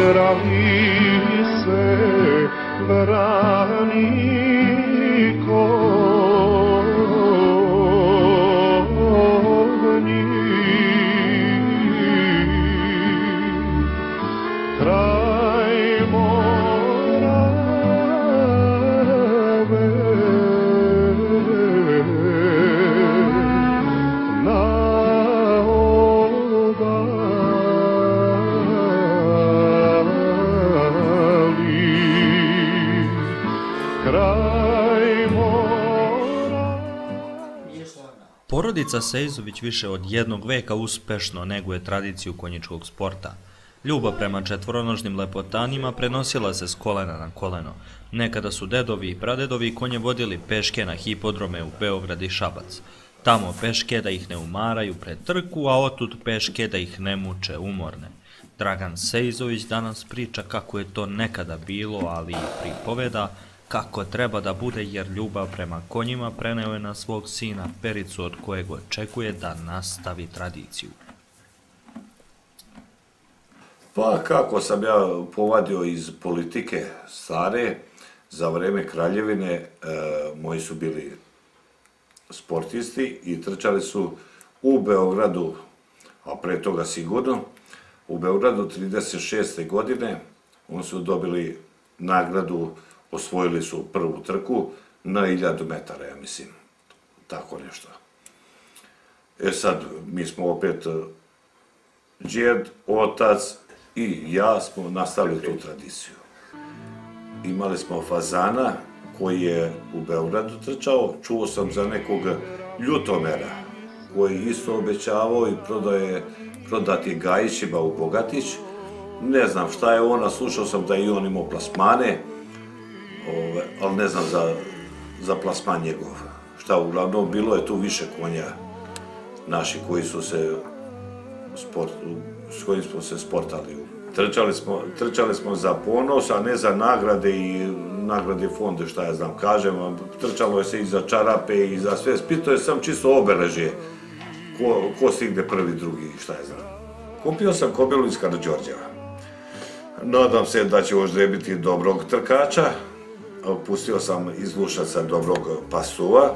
Brani se, brani konji, kraj Morave, na Porodica Sejzović više od jednog veka uspešno neguje tradiciju konjičkog sporta. Ljubav prema četvoronožnim lepotanima prenosila se s kolena na koleno. Nekada su dedovi i pradedovi konje vodili peške na hipodrome u Beograd i Šabac. Tamo peške da ih ne umaraju pred trku, a otud peške da ih ne muče umorne. Dragan Sejzović danas priča kako je to nekada bilo, ali i pripoveda kako treba da bude, jer ljubav prema konjima preneo je na svog sina Pericu, od kojeg očekuje da nastavi tradiciju. Pa kako sam ja povadio iz politike stare, za vreme Kraljevine moji su bili sportisti i trčali su u Beogradu, a pre toga sigurno, u Beogradu 36. godine, oni su dobili nagradu, osvojili su prvu trku na 1000 metara, ja mislim, tako nešto. E sad, mi smo opet, džed, otac i ja smo nastavili tu tradiciju. Imali smo Fazana koji je u Beogradu trčao, čuo sam za nekog Ljutomera koji isto obećavao i prodati Gajićima u Bogatić. Ne znam šta je ona, slušao sam da i on imao plasmane, ali ne znam za plasman njegov. Šta, uglavnom, bilo je tu više konja naši koji su se, s kojim smo se sportali. Trčali smo za ponos, a ne za nagrade i nagrade fonde, šta ja znam, kažem vam, trčalo je se i za čarape i za sve, spito je sam čisto obeležje, ko stigne prvi, drugi, šta ja znam. Kupio sam kobelu iz Karađorđeva. Nadam se da će oždrebiti dobrog trkača, pustio sam iz Lušaca dobrog pasuva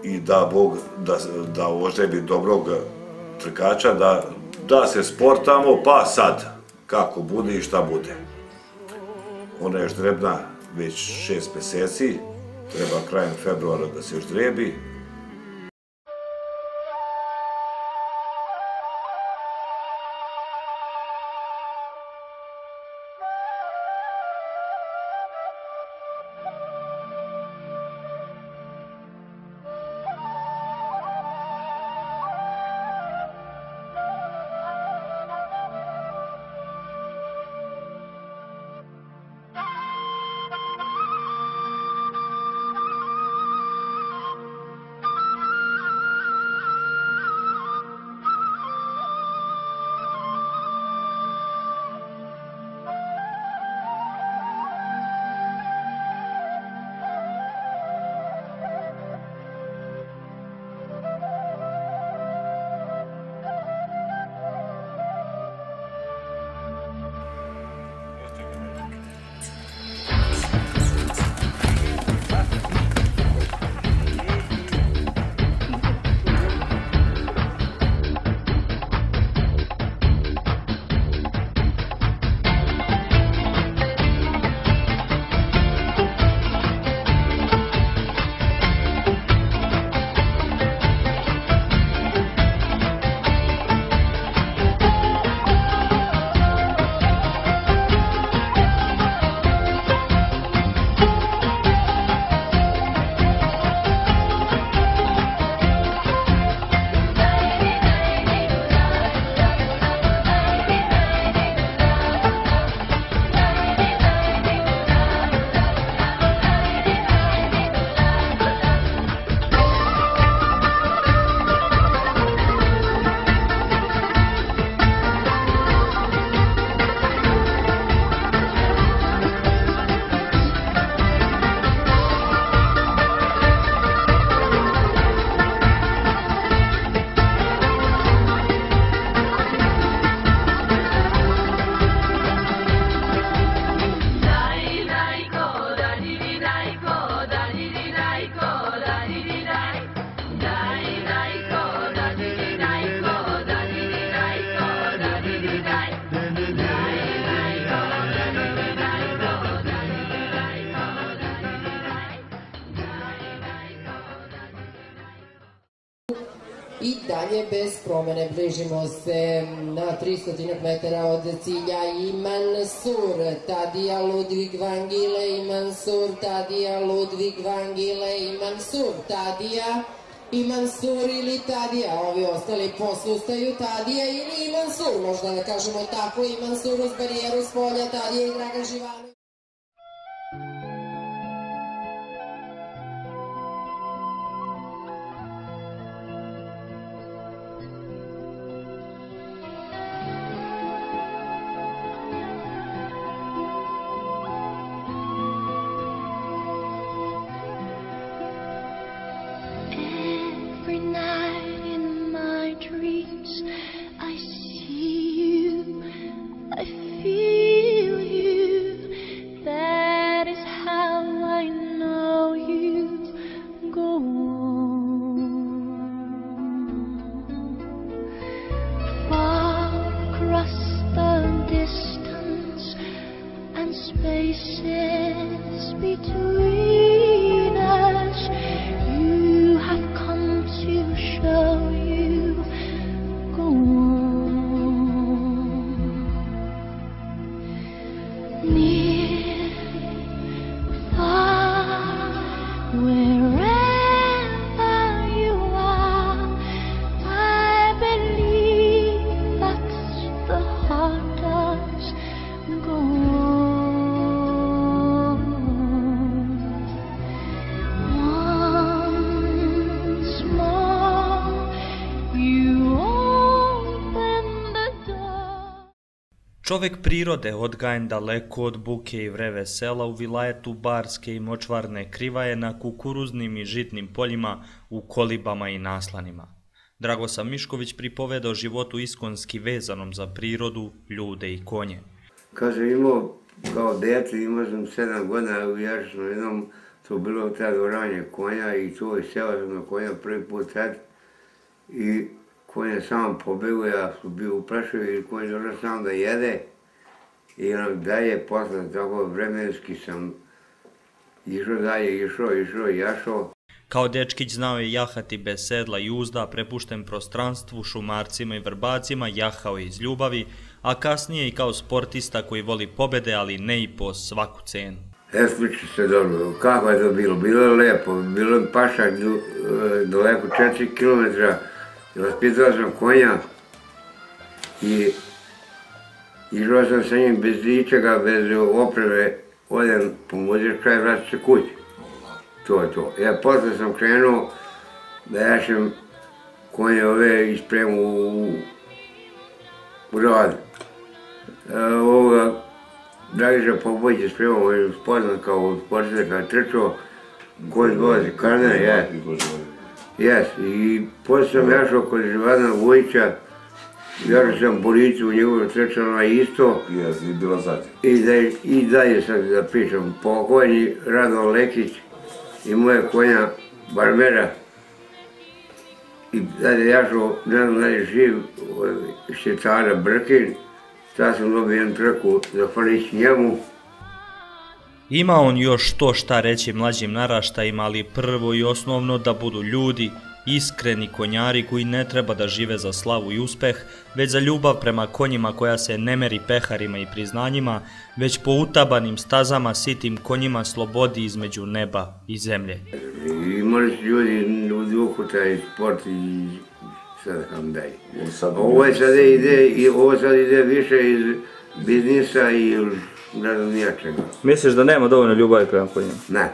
i da Bog da oždrebi dobrog trkača, da se sportamo, pa sad, kako bude i šta bude. Ona je ždrebna već 6 meseci, treba krajem februara da se ždrebi. I dalje bez promene bližimo se na 300 metara od cilja i Mansur, Tadija, Ludvig Vangile i Mansur, Tadija, Ludvig Vangile i Mansur, Tadija i Mansur ili Tadija, ovi ostali posustaju, Tadija ili Mansur, možda da kažemo tako, i Mansur uz barijeru s polja, Tadija i Dragan Živanović. Every night in my dreams I see you, I feel you, that is how I know you. Go on, far across the distance and spaces between us, you have come to show you. Go on, near, far, wherever you are, I believe that's the heart does. Go on. Once more, you open the door. Čovek prirode, odgajen daleko od buke i vreve sela u vilajetu Barske i močvarne Krivaje na kukuruznim i žitnim poljima, u kolibama i naslanima. Dragosav Mišković pripoveda o životu iskonski vezanom za prirodu, ljude i konje. Kad sam imao kao dete, imao sam 7 godina, ja sam jednom, to bilo tad oranje konja i to, i seo sam na konja prvi put tad i konj je sam pobegao, ja sam bio uprašao i konj je došao sam da jede i dalje, posle tako vremenski sam išao dalje, išao, jašao. Kao dečkić znao je jahati bez sedla i uzda, prepušten prostranstvu, šumarcima i vrbacima, jahao je iz ljubavi, a kasnije i kao sportista koji voli pobede, ali ne i po svaku cenu. Espliči se dobro, kako je to bilo? Bilo je lepo, bilo je pašak daleko 4 kilometra, vaspitao sam konja i išao sam sa njim bez ničega, bez opreme, odem pomoziš kraj, vratit se kući. To je to. Ja posle sam krenuo da jašem konje ove i spremu u rad. Ovoga Dragiša Popović je spremao, on je spoznat kao sportista kada je trčao, konj dolazi Karner, jes. I posle sam jašao kod Živana Vujića, jašao sam Boricu u njegovu trčanu isto. Jes, i bila zadnja. I dalje sad da pričam, pokojni Radovan Lekić i moje konja Barbera. I dalje jašao, ne znam da je živ, Šetara Brkin, sad sam dobio jednu trku zahvaljujući njemu. Ima on još to šta reći mlađim naraštajima, ali prvo i osnovno da budu ljudi, iskreni konjari koji ne treba da žive za slavu i uspeh, već za ljubav prema konjima koja se ne meri peharima i priznanjima, već po utabanim stazama sitim konjima slobodi između neba i zemlje. Imali su ljudi u duhu taj sport i sad kam daj. Ovo sad ide više iz biznisa i ne znam nijačega. Misliš da nema dovoljno ljubavi prema konjima? Ne.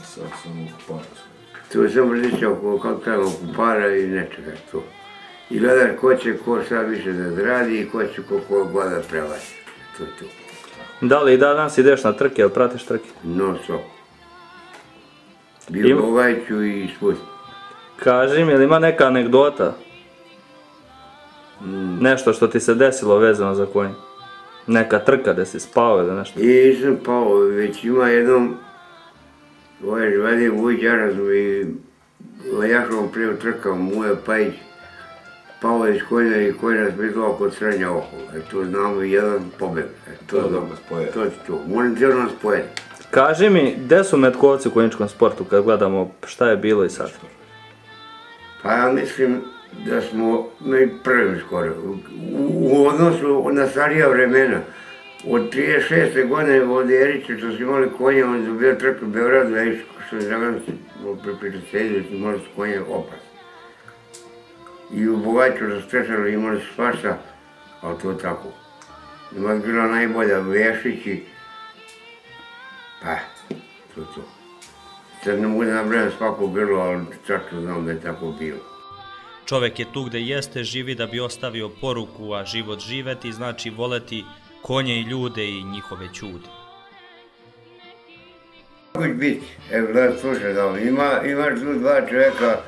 Sad sam u kuparu. Tu sam različao kako treba kupara i nečega to. I gledar ko će ko šta više da zradi i ko će ko god da prevazi. To je to. Da li i danas ideš na trke, ili pratiš trke? Non stop. Bio Bogajću i svud. Kaži mi, ili ima neka anegdota? Nešto što ti se desilo vezano za konje? Neka trka da si spao ili nešto? I nisam pao, već ima jednom ovaj Živadije Vujić, ja sam prije trkao, Muja Pajić, pao iz konja i konj razbitao kod srednja oko. To znamo i jedan pobeg. To je to. Moram cijelo nas pojeti. Kaži mi, gde su metkovci u konjičkom sportu kad gledamo šta je bilo i sad? Pa ja mislim da smo prvi skoro. U odnosu na starija vremena, od 36. godine od Erića što su imali konje, on je dobio trk u Beogradu, a što je Dragan pripričatelju, da su imali su konje opas. I u Bogaću rastrešali imali su svašta, ali to je tako. Ima je bila najbolja Vešići, pa, to je to. Sad ne mogu da nabrajam svako grlo, ali čačno znam da je tako bilo. Čovek je tu gde jeste, živi da bi ostavio poruku, a život živeti znači voleti konje i ljude i njihove ćude. Kako će biti? Evo, gledaj, slušaj, da imaš tu dva čoveka,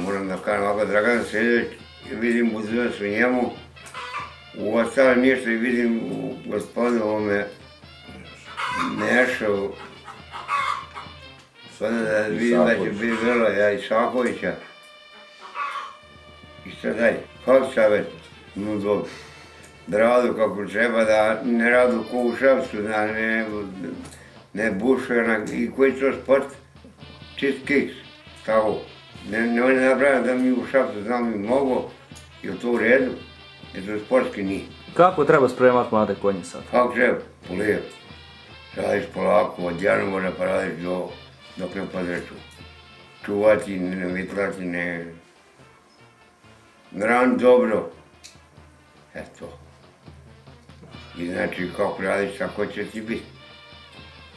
moram da kažem ovako, Dragan Seljević, vidim budućnost u njemu, u ostalim ništa i vidim u gospodinu ovome Nešovu, sada da vidim da će biti vrlo, ja i Šakovića. I šta dalje? Kako savjet? No dobro. Da radu kako treba, da ne radu ko u Šapcu, da ne bušuje, i koji to sport? Čist kiks, tako. Ne napravljam da mi u Šapcu znam i mogo, je to u redu, jer to sportski nije. Kako treba spremati mlade konje sad? Kako treba? Polijevo. Radiš polako, od januara pa radiš dok ne podreću. Čuvati, ne vitlati, ne... Ran dobro. Eto. I znači kako radiš, tako će ti biti.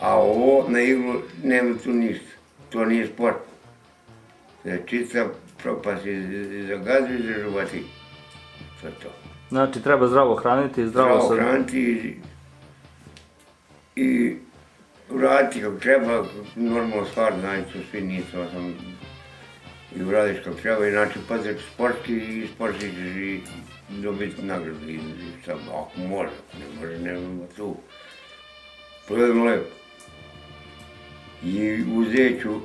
A ovo na iglu nema tu ništa. To nije sport. To je čista propast i za gazu i za žuvati. To je to. Znači treba zdravo hraniti i zdravo hraniti i uraditi kako treba, normalno stvar, znači to svi nisu, i uradiš kako treba, inače paziš sportski i sportski ćeš i dobiti nagradu, ako može, ako ne može, nema tu. Pogledam lepo. I uzet ću,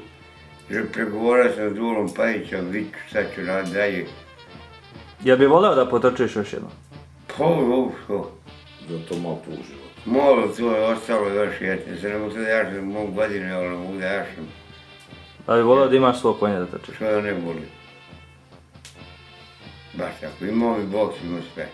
jer pregovorao sam s Dulom Pajića, vidit ću šta ću raditi dalje. Jel bi voleo da potrčiš još jednom? Pa ovo što? Zato malo tu u životu. Malo to je ostalo još jedno, se ne mogu da jašem, mogu godine, ali ne mogu da jašem. Da bi voleo da imaš svog konja da trčiš? Što da ne volim. Baš tako, imao mi boks, imao sve.